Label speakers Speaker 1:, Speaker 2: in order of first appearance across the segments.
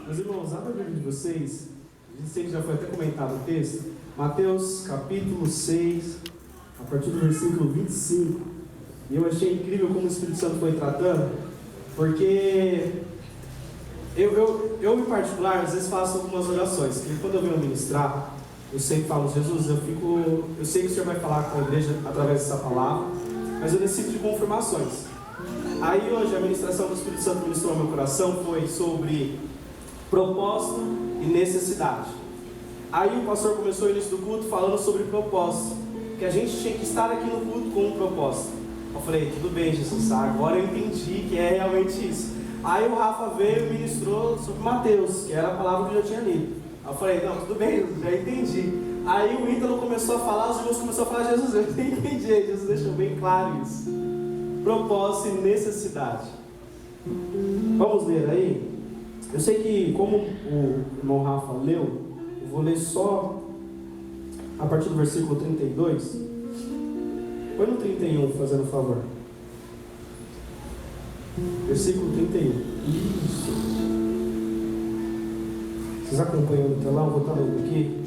Speaker 1: Meus irmãos, abra a Bíblia de vocês. Eu sei que já foi até comentado o texto. Mateus capítulo 6, a partir do versículo 25. E eu achei incrível como o Espírito Santo foi tratando, porque eu em particular, às vezes faço algumas orações, que quando eu venho ministrar, eu sempre falo, Jesus, eu sei que o Senhor vai falar com a igreja através dessa palavra, mas eu necessito de confirmações. Aí hoje a ministração do Espírito Santo ministrou ao meu coração foi sobre propósito e necessidade. Aí o pastor começou o início do culto falando sobre propósito, que a gente tinha que estar aqui no culto com um propósito. Eu falei, tudo bem, Jesus, agora eu entendi que é realmente isso. Aí o Rafa veio e ministrou sobre Mateus, que era a palavra que eu já tinha lido. Eu falei, não, tudo bem, já entendi. Aí o Ítalo começou a falar, os irmãos começaram a falar, Jesus, eu entendi, Jesus deixou bem claro isso. Propósito e necessidade. Vamos ler aí? Eu sei que, como o irmão Rafa leu, eu vou ler só a partir do versículo 32. Põe no 31, fazendo favor. Versículo 31. Isso. Vocês acompanham no telão? Vou estar lendo aqui.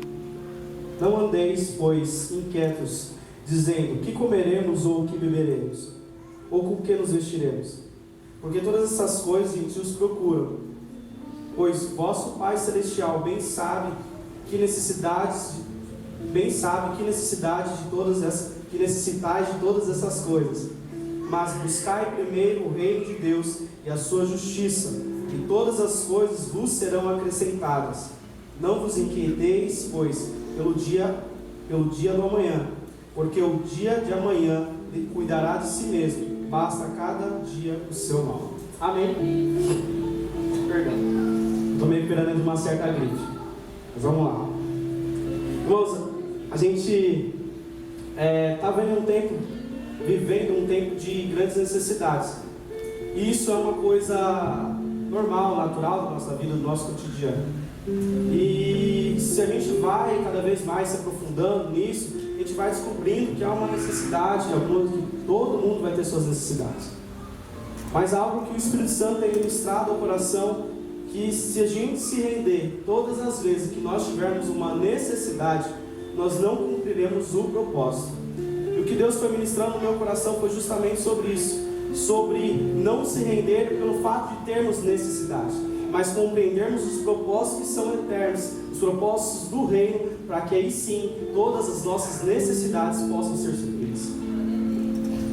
Speaker 1: Não andeis, pois, inquietos, dizendo, que comeremos ou o que beberemos, ou com que nos vestiremos? Porque todas essas coisas gentios procuram. Pois vosso Pai Celestial bem sabe que necessitais de todas essas coisas. Mas buscai primeiro o reino de Deus e a sua justiça, e todas as coisas vos serão acrescentadas. Não vos inquieteis, pois, pelo dia do amanhã, porque o dia de amanhã cuidará de si mesmo, basta cada dia o seu mal. Amém? Perdão, estou me recuperando de uma certa gripe, mas vamos lá. Irmãos, a gente está vivendo um tempo de grandes necessidades, e isso é uma coisa normal, natural da nossa vida, do nosso cotidiano. E se a gente vai cada vez mais se aprofundando nisso, a gente vai descobrindo que há uma necessidade, que todo mundo vai ter suas necessidades, mas algo que o Espírito Santo tem ministrado ao coração, que se a gente se render todas as vezes que nós tivermos uma necessidade, nós não cumpriremos o propósito. E o que Deus foi ministrando no meu coração foi justamente sobre isso, sobre não se render pelo fato de termos necessidade, mas compreendermos os propósitos que são eternos, os propósitos do reino, para que aí sim todas as nossas necessidades possam ser supridas.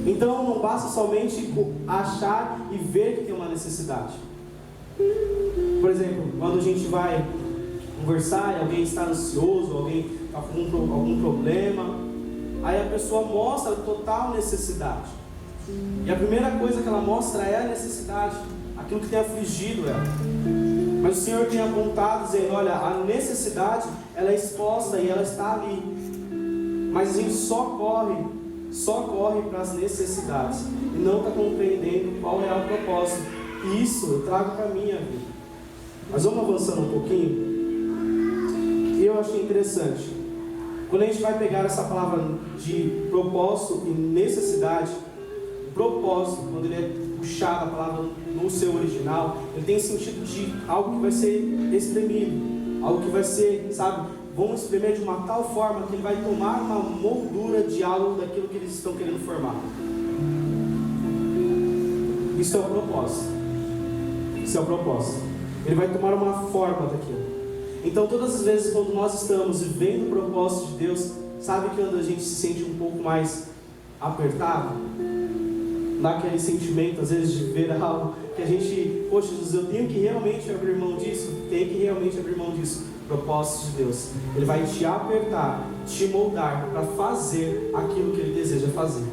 Speaker 1: Então não basta somente achar e ver que tem uma necessidade. Por exemplo, quando a gente vai conversar e alguém está ansioso, alguém está com algum problema, aí a pessoa mostra total necessidade, e a primeira coisa que ela mostra é a necessidade, aquilo que tem afligido ela. Mas o Senhor tem apontado, dizendo, olha, a necessidade, ela é exposta e ela está ali, mas a gente só corre para as necessidades, e não está compreendendo qual é o propósito. E isso eu trago para a minha vida. Mas vamos avançando um pouquinho. E eu achei interessante, quando a gente vai pegar essa palavra de propósito e necessidade, o propósito, quando ele é puxado, a palavra no seu original, ele tem sentido de algo que vai ser espremido, algo que vai ser, vamos espremer de uma tal forma que ele vai tomar uma moldura de algo daquilo que eles estão querendo formar. Isso é o propósito. Isso é o propósito. Ele vai tomar uma forma daquilo. Então todas as vezes quando nós estamos vivendo o propósito de Deus, sabe que quando a gente se sente um pouco mais apertado, dá aquele sentimento às vezes de ver algo que a gente, poxa Jesus, eu tenho que realmente abrir mão disso, propósito de Deus, Ele vai te apertar, te moldar para fazer aquilo que Ele deseja fazer.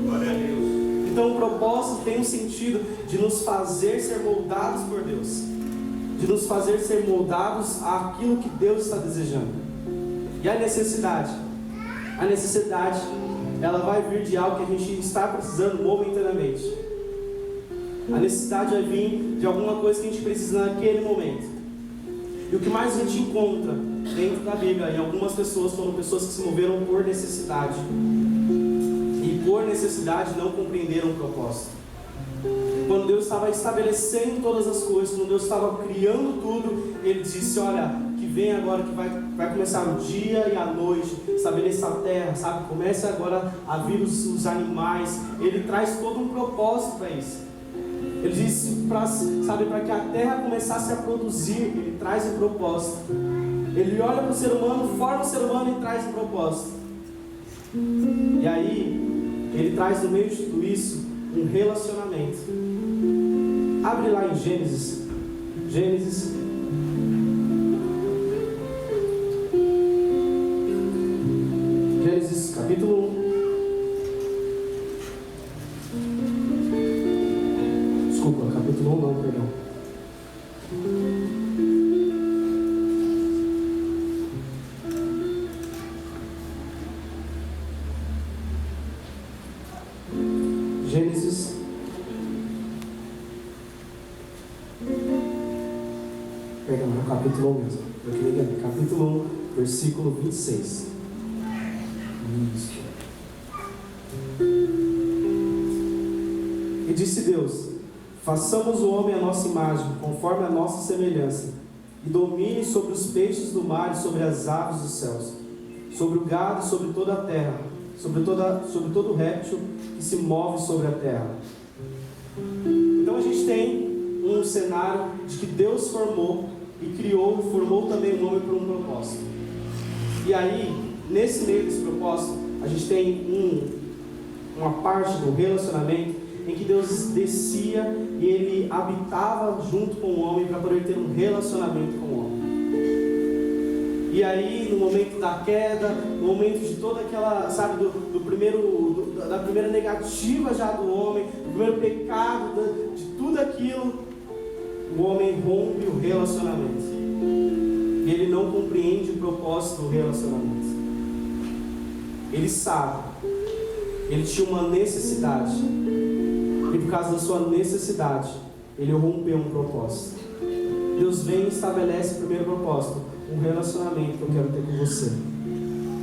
Speaker 1: Glória a Deus. Então o propósito tem um sentido de nos fazer ser moldados por Deus, de nos fazer ser moldados àquilo que Deus está desejando. E a necessidade, ela vai vir de algo que a gente está precisando momentaneamente. A necessidade vai vir de alguma coisa que a gente precisa naquele momento. E o que mais a gente encontra dentro da Bíblia, em algumas pessoas, foram pessoas que se moveram por necessidade, e por necessidade não compreenderam o propósito. quando Deus estava estabelecendo todas as coisas, quando Deus estava criando tudo, Ele disse: olha, que vem agora, que vai começar o dia e a noite, estabeleça a terra, sabe? Comece agora a vir os animais. Ele traz todo um propósito para isso. Ele disse para que a terra começasse a produzir. Ele traz um propósito. Ele olha para o ser humano, forma o ser humano e traz um propósito. E aí, Ele traz no meio de tudo isso um relacionamento. Abre lá em Gênesis capítulo 1. Desculpa, capítulo 1 não, perdão. Gênesis. Perdão, é o capítulo 1 mesmo. Eu queria ler. Capítulo 1, versículo 26. E disse Deus: façamos o homem à nossa imagem, conforme a nossa semelhança, e domine sobre os peixes do mar e sobre as aves dos céus, sobre o gado e sobre toda a terra, sobre todo réptil que se move sobre a terra. Então a gente tem um cenário de que Deus formou e formou também o homem por um propósito. E aí, nesse meio desse propósito, a gente tem uma parte do relacionamento em que Deus descia e Ele habitava junto com o homem para poder ter um relacionamento com o homem. E aí, no momento da queda, no momento de toda aquela, sabe, da primeira negativa já do homem, do primeiro pecado, de tudo aquilo, o homem rompe o relacionamento. E ele não compreende o propósito do relacionamento. Ele sabe, ele tinha uma necessidade, e por causa da sua necessidade, ele rompeu um propósito. Deus vem e estabelece o primeiro propósito: um relacionamento que eu quero ter com você,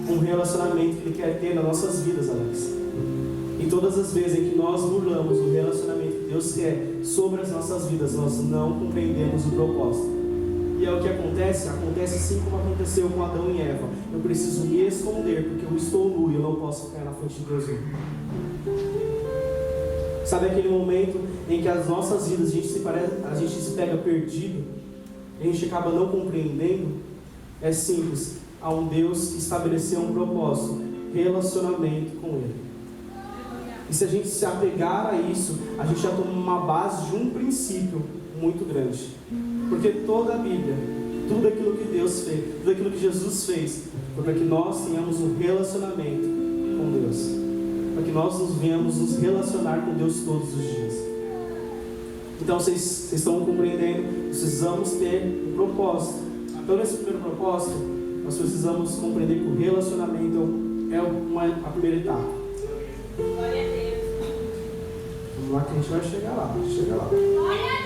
Speaker 1: um relacionamento que Ele quer ter nas nossas vidas, Alex. E todas as vezes em que nós burlamos o relacionamento que Deus quer sobre as nossas vidas, nós não compreendemos o propósito. E é o que acontece assim como aconteceu com Adão e Eva. Eu preciso me esconder porque eu estou nu e eu não posso ficar na frente de Deus nu. Sabe aquele momento em que as nossas vidas a gente se pega perdido, a gente acaba não compreendendo? É simples, há um Deus que estabeleceu um propósito: relacionamento com Ele. E se a gente se apegar a isso, a gente já toma uma base de um princípio muito grande. Porque toda a Bíblia, tudo aquilo que Deus fez, tudo aquilo que Jesus fez, foi para que nós tenhamos um relacionamento com Deus, para que nós venhamos nos relacionar com Deus todos os dias. Então vocês estão compreendendo? Precisamos ter um propósito. Então nesse primeiro propósito, nós precisamos compreender que o relacionamento é a primeira etapa.
Speaker 2: Glória a Deus.
Speaker 1: Vamos lá que a gente vai chegar lá.
Speaker 2: Glória a Deus.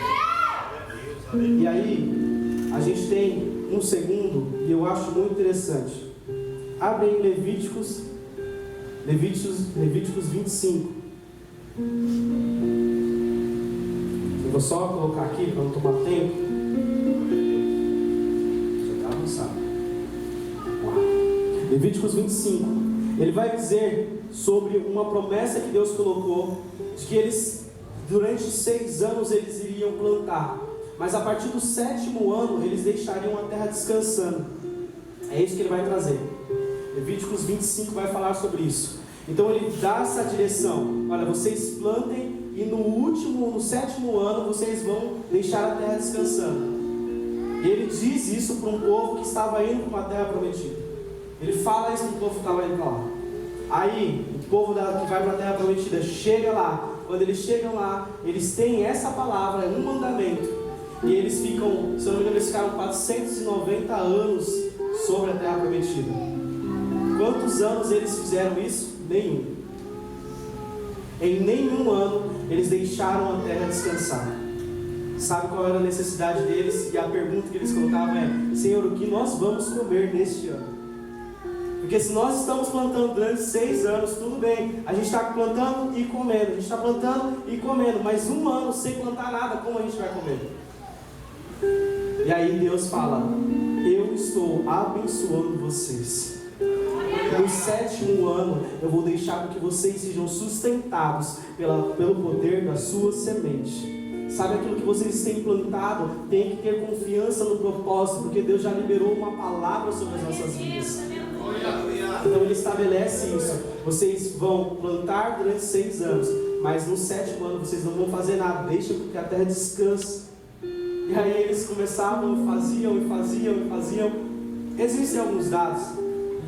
Speaker 1: E aí, a gente tem um segundo, e eu acho muito interessante. Abre em Levíticos 25. Eu vou só colocar aqui para não tomar tempo. Já está avançado. Levíticos 25. Ele vai dizer sobre uma promessa que Deus colocou, de que eles, durante 6 anos, eles iriam plantar. Mas a partir do 7º ano, eles deixariam a terra descansando. É isso que ele vai trazer. Levíticos 25 vai falar sobre isso. Então ele dá essa direção: olha, vocês plantem e no 7º ano vocês vão deixar a terra descansando. E ele diz isso para um povo que estava indo para uma terra prometida. Ele fala isso para o povo que estava indo para lá. Aí o povo que vai para a terra prometida chega lá. Quando eles chegam lá, eles têm essa palavra, um mandamento. E eles ficam, se eu não me engano, eles ficaram 490 anos sobre a terra prometida. Quantos anos eles fizeram isso? Nenhum. Em nenhum ano eles deixaram a terra descansar. Sabe qual era a necessidade deles? E a pergunta que eles colocavam é: Senhor, o que nós vamos comer neste ano? Porque se nós estamos plantando durante 6 anos, tudo bem, a gente está plantando e comendo, a gente está plantando e comendo, mas 1 ano sem plantar nada, como a gente vai comer? E aí Deus fala: eu estou abençoando vocês. No 7º ano, eu vou deixar que vocês sejam sustentados pelo poder da sua semente. Sabe aquilo que vocês têm plantado? Tem que ter confiança no propósito, porque Deus já liberou uma palavra sobre as nossas vidas. Então Ele estabelece isso. Vocês vão plantar durante 6 anos, mas no 7º ano vocês não vão fazer nada. Deixa que a terra descanse. E aí eles começavam e faziam. Existem alguns dados,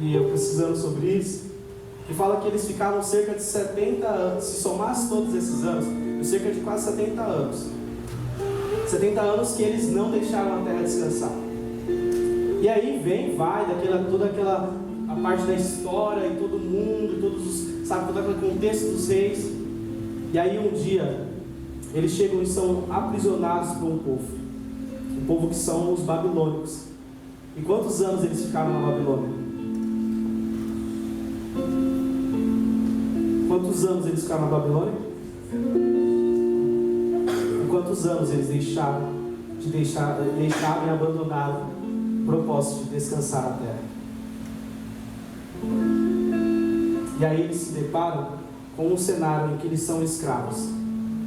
Speaker 1: e eu precisando sobre isso, que fala que eles ficaram cerca de 70 anos, se somasse todos esses anos, cerca de quase 70 anos. 70 anos que eles não deixaram a terra descansar. E aí vai toda aquela a parte da história e todo mundo, todo aquele contexto dos reis. E aí um dia eles chegam e são aprisionados por um povo que são os babilônicos. E quantos anos eles ficaram na Babilônia? Quantos anos eles ficaram na Babilônia? E quantos anos eles deixaram e abandonaram o propósito de descansar a terra? E aí eles se deparam com um cenário em que eles são escravos.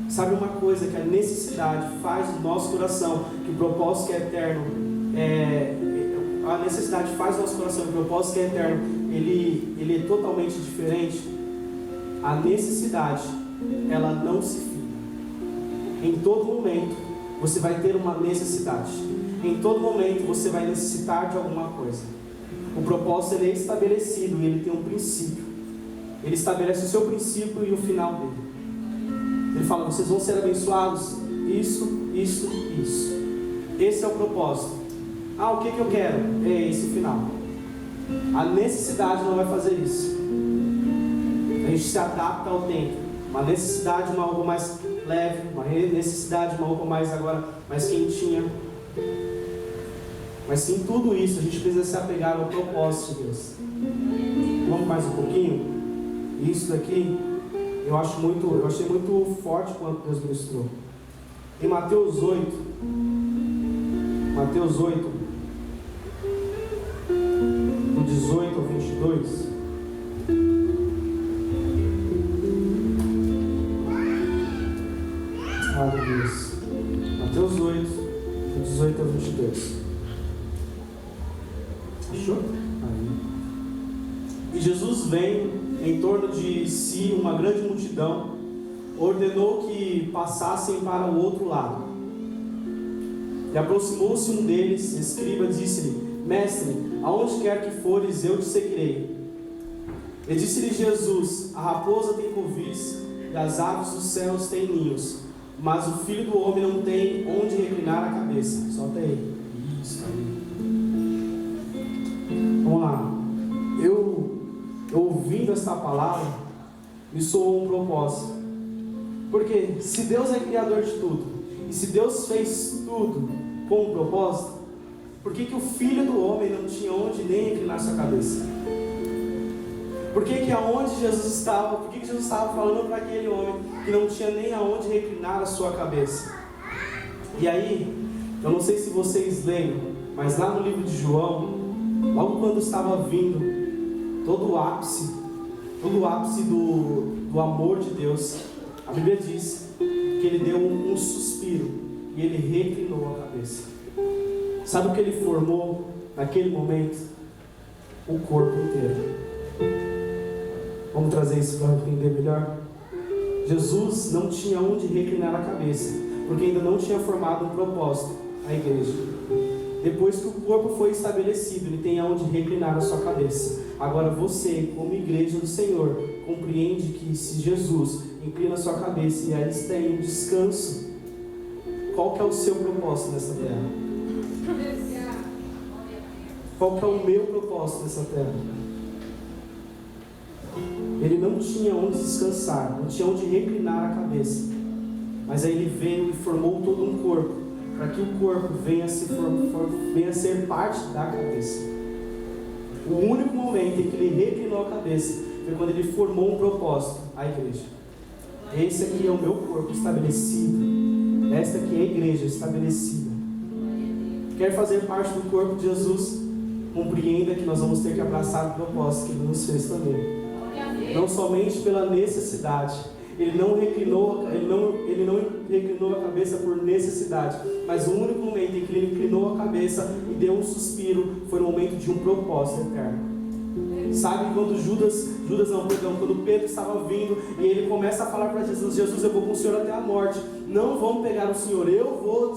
Speaker 1: Sabe uma coisa que a necessidade faz no nosso coração, que o propósito que é eterno, a necessidade faz no nosso coração, que o propósito que é eterno, ele é totalmente diferente. A necessidade, ela não se fica. Em todo momento, você vai ter uma necessidade. Em todo momento, você vai necessitar de alguma coisa. O propósito ele é estabelecido e ele tem um princípio. Ele estabelece o seu princípio e o final dele. Ele fala: vocês vão ser abençoados, isso. Esse é o propósito. O que eu quero? É esse o final. A necessidade não vai fazer isso. A gente se adapta ao tempo. Uma necessidade, uma roupa mais leve. Uma necessidade, uma roupa mais quentinha. Mas sim, tudo isso a gente precisa se apegar ao propósito de Deus. Vamos mais um pouquinho? Isso daqui eu achei muito forte quando Deus ministrou. Em Mateus 8, do 18 ao 22. Deus. Mateus 8, do 18 ao 22. Achou? Aí. E Jesus veio em torno de si uma grande multidão, ordenou que passassem para o outro lado. E aproximou-se um deles, escriba, disse-lhe: Mestre, aonde quer que fores, eu te seguirei. E disse-lhe Jesus: a raposa tem covis e as aves dos céus têm ninhos, mas o Filho do Homem não tem onde reclinar a cabeça. Solta aí. Isso aí. Vamos lá. Eu ouvindo esta palavra, me soou um propósito. Porque se Deus é criador de tudo, e se Deus fez tudo com um propósito, por que o Filho do Homem não tinha onde nem reclinar sua cabeça? Por que aonde Jesus estava, por que Jesus estava falando para aquele homem que não tinha nem aonde reclinar a sua cabeça? E aí, eu não sei se vocês lembram, mas lá no livro de João, logo quando estava vindo todo o ápice do amor de Deus, a Bíblia diz que ele deu um suspiro e ele reclinou a cabeça. Sabe o que ele formou naquele momento? O corpo inteiro. Vamos trazer isso para entender melhor? Jesus não tinha onde reclinar a cabeça, porque ainda não tinha formado um propósito, a igreja. Depois que o corpo foi estabelecido, ele tem aonde reclinar a sua cabeça. Agora você, como igreja do Senhor, compreende que se Jesus inclina a sua cabeça e eles têm um descanso, qual que é o seu propósito nessa terra? Qual que é o meu propósito nessa terra? Ele não tinha onde descansar, não tinha onde reclinar a cabeça, mas aí ele veio e formou todo um corpo, para que o corpo venha a ser parte da cabeça. O único momento em que ele reclinou a cabeça foi quando ele formou um propósito, a igreja. Esse aqui é o meu corpo estabelecido. Esta aqui é a igreja estabelecida. Quer fazer parte do corpo de Jesus? Compreenda que nós vamos ter que abraçar o propósito que ele nos fez também. Não somente pela necessidade. Ele não reclinou a cabeça por necessidade, mas o único momento em que ele inclinou a cabeça e deu um suspiro foi no momento de um propósito eterno. Sabe quando quando Pedro estava vindo e ele começa a falar para Jesus: Jesus, eu vou com o Senhor até a morte, não vão pegar o Senhor, eu vou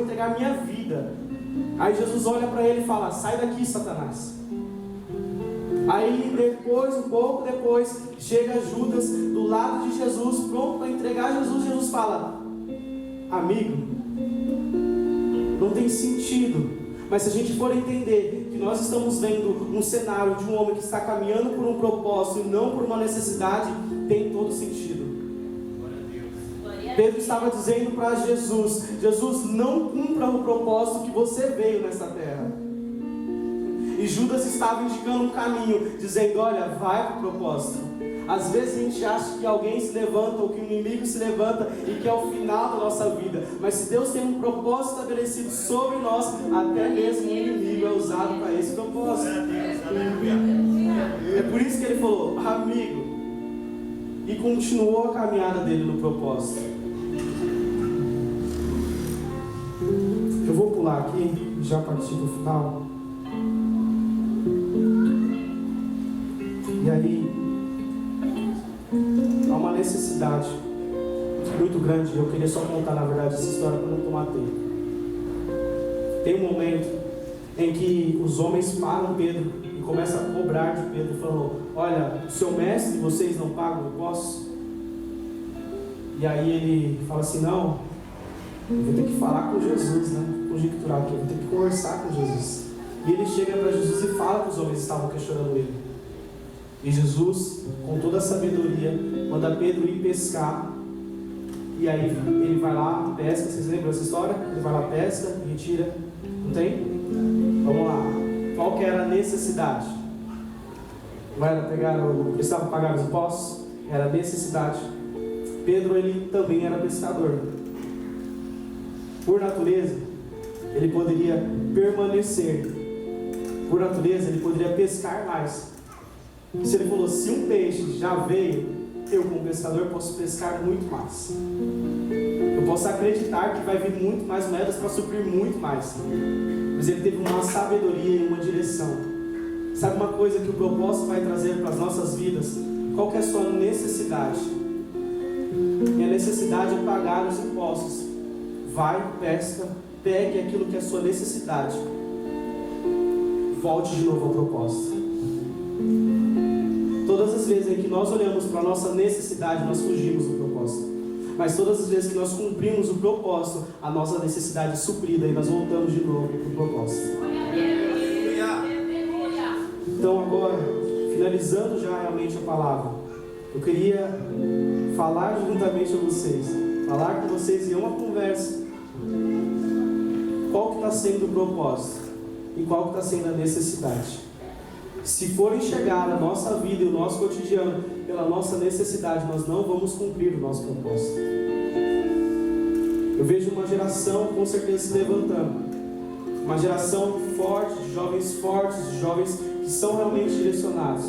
Speaker 1: entregar minha vida. Aí Jesus olha para ele e fala: sai daqui, Satanás. Aí depois, um pouco depois, chega Judas do lado de Jesus, pronto para entregar Jesus. Jesus fala: amigo, não tem sentido. Mas se a gente for entender que nós estamos vendo um cenário de um homem que está caminhando por um propósito e não por uma necessidade, tem todo sentido. Pedro estava dizendo para Jesus: Jesus, não cumpra o propósito que você veio nessa terra. E Judas estava indicando um caminho, dizendo: olha, vai para o propósito. Às vezes a gente acha que alguém se levanta ou que o inimigo se levanta e que é o final da nossa vida. Mas se Deus tem um propósito estabelecido sobre nós, até mesmo o inimigo é usado para esse propósito. É por isso que ele falou: amigo, e continuou a caminhada dele no propósito. Eu vou pular aqui, já partir do final. E aí, há uma necessidade muito grande. Eu queria só contar, na verdade, essa história para não tomar tempo. Tem um momento em que os homens param Pedro e começam a cobrar de Pedro, falando: olha, o seu mestre, vocês não pagam impostos? E aí ele fala assim: não, eu vou ter que falar com Jesus, né? Conjecturar aqui, eu vou ter que conversar com Jesus. E ele chega para Jesus e fala que os homens estavam questionando ele. E Jesus, com toda a sabedoria, manda Pedro ir pescar. E aí ele vai lá, pesca. Vocês lembram dessa história? Ele vai lá, pesca e retira. Não tem? Vamos lá. Qual que era a necessidade? Não era precisava pagar os impostos? Era a necessidade. Pedro, ele também era pescador. Por natureza, ele poderia permanecer. Por natureza, ele poderia pescar mais. Se ele falou: se um peixe já veio, eu como pescador posso pescar muito mais. Eu posso acreditar que vai vir muito mais moedas para suprir muito mais. Mas ele teve uma sabedoria e uma direção. Sabe uma coisa que o propósito vai trazer para as nossas vidas? Qual que é a sua necessidade? Minha necessidade é pagar os impostos. Vai, pesca, pegue aquilo que é a sua necessidade. Volte de novo ao propósito. Todas as vezes em que nós olhamos para a nossa necessidade, nós fugimos do propósito. Mas todas as vezes que nós cumprimos o propósito, a nossa necessidade é suprida e nós voltamos de novo para o propósito. Então agora, finalizando já realmente a palavra, eu queria falar juntamente a vocês, falar com vocês em uma conversa, qual que está sendo o propósito e qual que está sendo a necessidade. Se for enxergar a nossa vida e o nosso cotidiano pela nossa necessidade, nós não vamos cumprir o nosso propósito. Eu vejo uma geração com certeza se levantando, uma geração forte, de jovens que são realmente direcionados.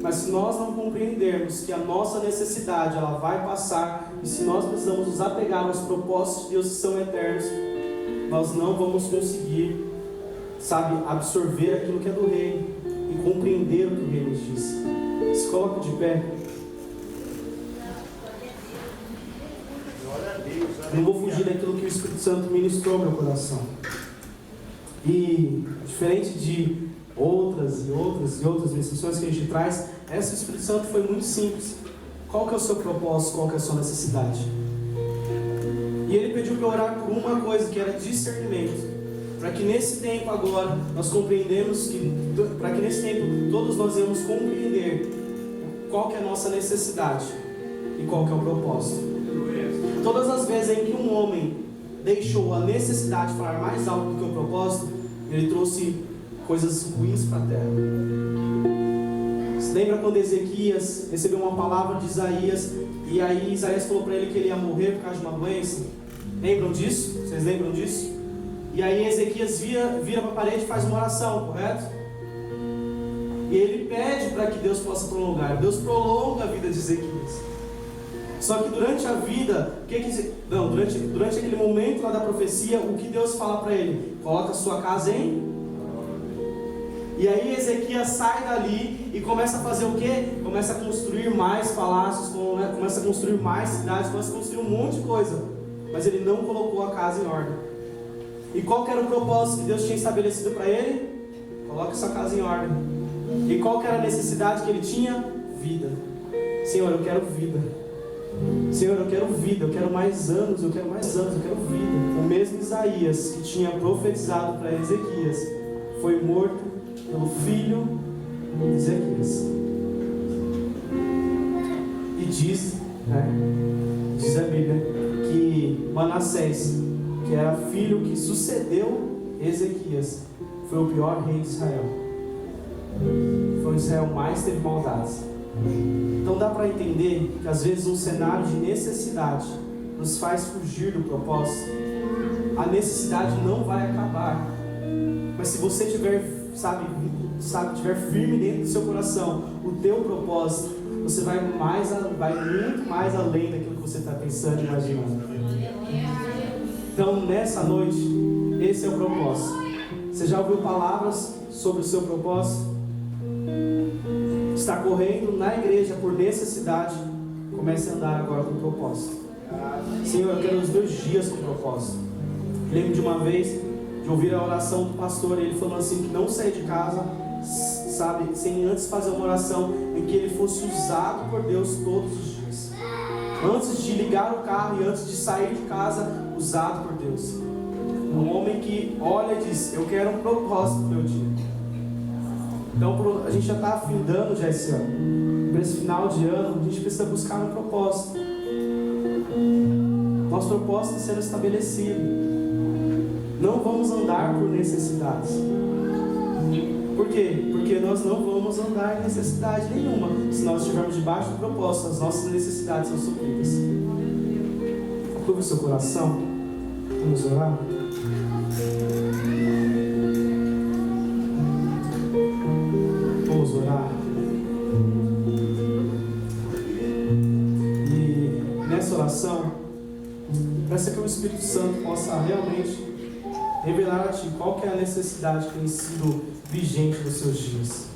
Speaker 1: Mas se nós não compreendermos que a nossa necessidade ela vai passar, e se nós precisamos nos apegar aos propósitos de Deus que são eternos, nós não vamos conseguir, absorver aquilo que é do reino e compreender o que o reino nos diz. Se coloque de pé. Não vou fugir daquilo que o Espírito Santo ministrou no meu coração. E diferente de outras missões que a gente traz, essa do Espírito Santo foi muito simples. Qual que é o seu propósito? Qual que é a sua necessidade? E ele pediu para orar por uma coisa, que era discernimento. Para que nesse tempo agora nós compreendemos para que nesse tempo todos nós vamos compreender qual que é a nossa necessidade e qual que é o propósito. Todas as vezes em que um homem deixou a necessidade falar mais alto do que o propósito, ele trouxe coisas ruins para a terra. Você lembra quando Ezequias recebeu uma palavra de Isaías, e aí Isaías falou para ele que ele ia morrer por causa de uma doença? Lembram disso? Vocês lembram disso? E aí Ezequias vira para a parede e faz uma oração, correto? E ele pede para que Deus possa prolongar. Deus prolonga a vida de Ezequias. Só que durante a vida, durante aquele momento lá da profecia, o que Deus fala para ele? Coloca a sua casa em... E aí Ezequias sai dali e começa a fazer o quê? Começa a construir mais palácios, começa a construir mais cidades, começa a construir um monte de coisa. Mas ele não colocou a casa em ordem. E qual que era o propósito que Deus tinha estabelecido para ele? Coloque sua casa em ordem. E qual que era a necessidade que ele tinha? Vida. Senhor, eu quero vida. Senhor, eu quero vida, eu quero mais anos, eu quero vida. O mesmo Isaías que tinha profetizado para Ezequias foi morto pelo filho de Ezequias. E diz a Bíblia, que Manassés, que era filho que sucedeu Ezequias, foi o pior rei de Israel. Foi o Israel mais teve maldades. Então dá para entender que às vezes um cenário de necessidade nos faz fugir do propósito. A necessidade não vai acabar, mas se você tiver, tiver firme dentro do seu coração o teu propósito, você vai muito mais além daquilo que você está pensando e imaginando. Então nessa noite, esse é o propósito. Você já ouviu palavras sobre o seu propósito? Está correndo na igreja por necessidade, comece a andar agora com propósito. Senhor, eu quero os meus dias com propósito. Lembro de uma vez de ouvir a oração do pastor, ele falando assim, que não sair de casa, sem antes fazer uma oração em que ele fosse usado por Deus todos os dias. Antes de ligar o carro e antes de sair de casa, usado por Deus. Um homem que olha e diz, eu quero um propósito no meu dia. Então a gente já está afindando já esse ano. Para esse final de ano, a gente precisa buscar um propósito. Nosso propósito está sendo estabelecido. Não vamos andar por necessidades. Por quê? Porque nós não vamos andar em necessidade nenhuma. Se nós estivermos debaixo do propósito, as nossas necessidades são supridas. Curva o seu coração. Vamos orar. Vamos orar. E nessa oração, peça que o Espírito Santo possa realmente revelar a Ti qual que é a necessidade que tem sido vigente nos seus dias.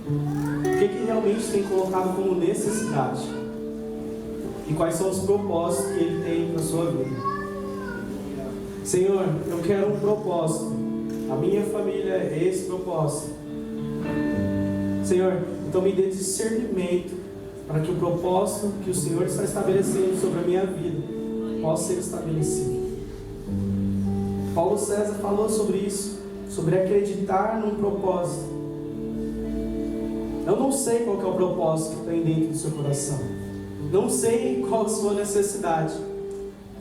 Speaker 1: O que realmente tem colocado como necessidade? E quais são os propósitos que Ele tem para a sua vida? Senhor, eu quero um propósito. A minha família é esse propósito. Senhor, então me dê discernimento para que o propósito que o Senhor está estabelecendo sobre a minha vida possa ser estabelecido. Paulo César falou sobre isso, sobre acreditar num propósito. Eu não sei qual que é o propósito que tem dentro do seu coração. Não sei qual a sua necessidade.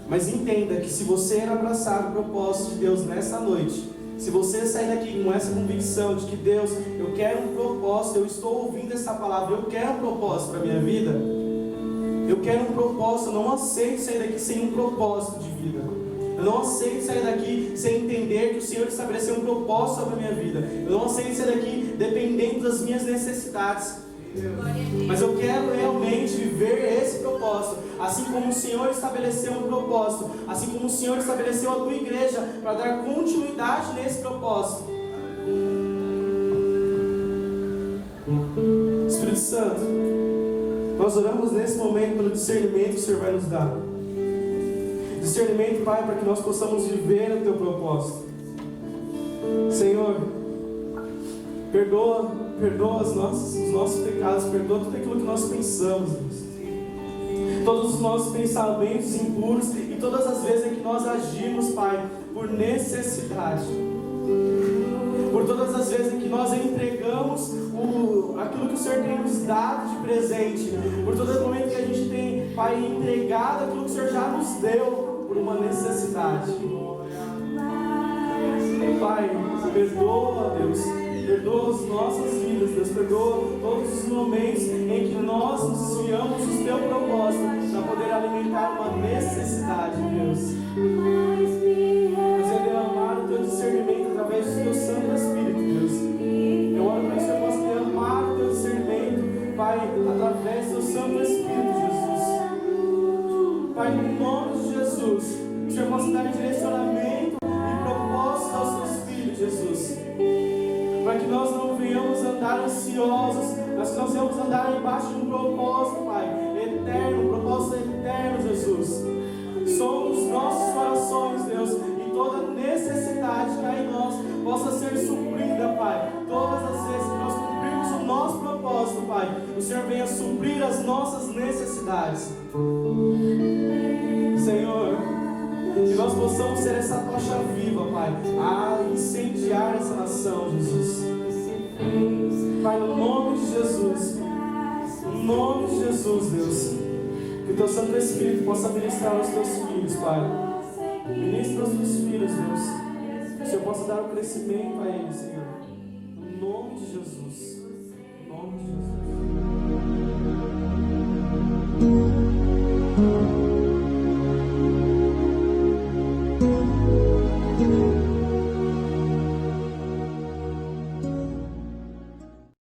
Speaker 1: Mas entenda que se você abraçar o propósito de Deus nessa noite, se você sair daqui com essa convicção de que Deus, eu quero um propósito, eu estou ouvindo essa palavra, eu quero um propósito para a minha vida, eu quero um propósito, eu não aceito sair daqui sem um propósito de vida. Eu não aceito sair daqui sem entender que o Senhor estabeleceu um propósito sobre a minha vida. Eu não aceito sair daqui dependendo das minhas necessidades. Mas eu quero realmente viver esse propósito. Assim como o Senhor estabeleceu um propósito, assim como o Senhor estabeleceu a tua igreja para dar continuidade nesse propósito. Espírito Santo, nós oramos nesse momento pelo discernimento que o Senhor vai nos dar. Discernimento, Pai, para que nós possamos viver o Teu propósito. Senhor, perdoa os nossos pecados, perdoa tudo aquilo que nós pensamos, Deus. Todos os nossos pensamentos impuros e todas as vezes em que nós agimos, Pai, por necessidade. Por todas as vezes em que nós entregamos aquilo que o Senhor tem nos dado de presente. Por todo o momento que a gente tem, Pai, entregado aquilo que o Senhor já nos deu por uma necessidade. Pai, Perdoa, Deus. Perdoa as nossas vidas, Deus. Perdoa todos os momentos em que nós nos desviamos do teu propósito para poder alimentar uma necessidade, Deus. Você derramar o teu discernimento através do teu Santo Espírito, Deus. Eu oro para que você possa derramar o teu discernimento, Pai, através do teu Santo Espírito, Jesus. Pai, no nome de Jesus, que o Senhor possa dar direcionamento e propósito aos teus filhos, Jesus. Para que nós não venhamos andar ansiosos, mas que nós venhamos andar embaixo de um propósito, Pai, eterno, um propósito eterno, Jesus. Somos nossos corações, Deus, e toda necessidade que há em nós possa ser suprida, Pai. Todas as vezes que nós cumprirmos o nosso propósito, Pai, o Senhor venha suprir as nossas necessidades. Senhor, que nós possamos ser essa tocha viva, Pai, a incendiar essa nação, Jesus. Pai, no nome de Jesus, no nome de Jesus, Deus, que o teu Santo Espírito possa ministrar aos teus filhos, Pai. Ministra aos teus filhos, Deus. Que o Senhor possa dar o crescimento a eles, Senhor.